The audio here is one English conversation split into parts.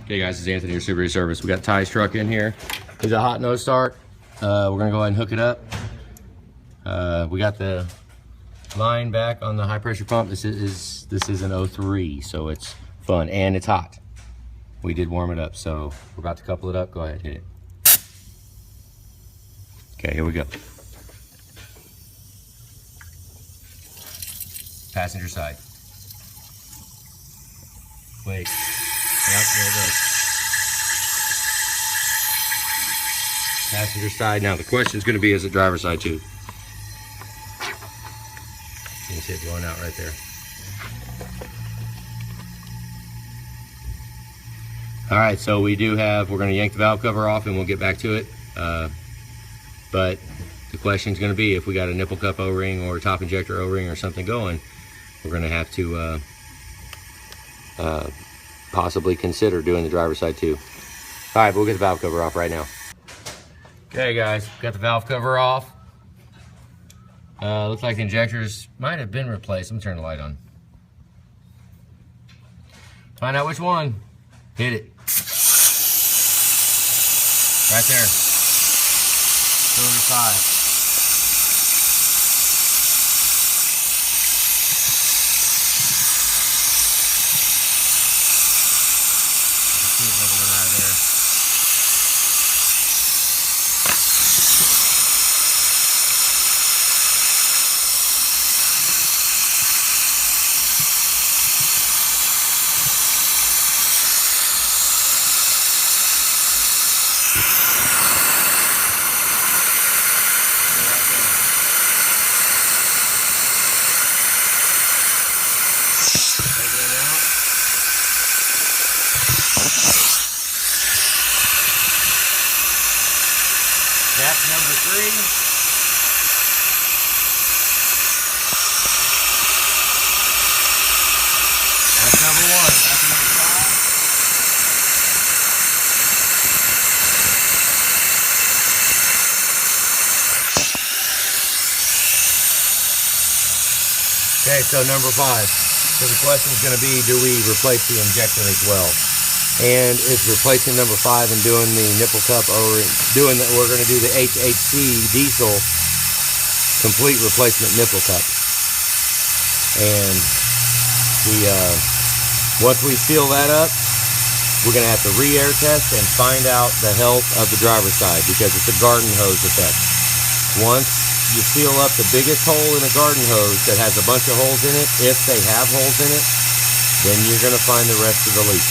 Hey guys, it's Anthony, your Subaru Service. We got Ty's truck in here. It's a hot nose start. We're gonna go ahead and hook it up. We got the line back on the high pressure pump. This is an 03, so it's fun and it's hot. We did warm it up, so we're about to couple it up. Go ahead, hit it. Okay, here we go. Passenger side. Wait. Yep, there it goes. Passenger side. Now the question is going to be, is it driver's side too? You can see it blowing out right there. All right, so we do have, we're going to yank the valve cover off and we'll get back to it. But the question is going to be, if we got a nipple cup O-ring or top injector O-ring or something going, we're going to have to possibly consider doing the driver's side too. All right, but we'll get the valve cover off right now. Okay guys, got the valve cover off. Looks like the injectors might have been replaced. Let me turn the light on. Find out which one. Hit it. Right there. Cylinder 5. That's number 3. That's number 1. That's number 5. Okay, so number 5. So the question is going to be, do we replace the injector as well? And is replacing number 5 and doing the nipple cup O-ring, doing that, we're going to do the HHC diesel complete replacement nipple cup. And the once we seal that up, we're going to have to re-air test and find out the health of the driver's side, because it's a garden hose effect. Once you seal up the biggest hole in a garden hose that has a bunch of holes in it, if they have holes in it, then you're going to find the rest of the leak.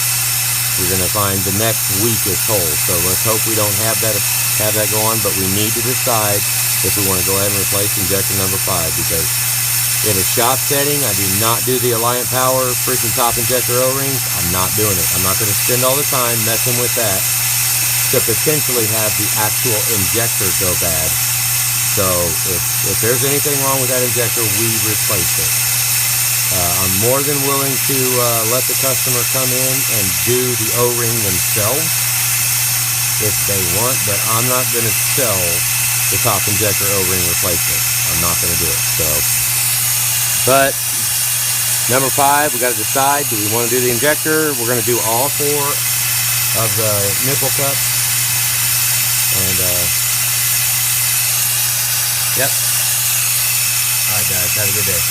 You're going to find the next weakest hole. So let's hope we don't have that go on, but we need to decide if we want to go ahead and replace injector number 5, because in a shop setting, I do not do the Alliant Power freaking top injector O-rings. I'm not doing it. I'm not going to spend all the time messing with that to potentially have the actual injector go bad. So if there's anything wrong with that injector, we replace it. I'm more than willing to let the customer come in and do the O-ring themselves if they want, but I'm not going to sell the top injector O-ring replacement. I'm not going to do it. So, but number 5, we got to decide, do we want to do the injector? We're going to do all 4 of the nipple cups. And yep. All right guys, have a good day.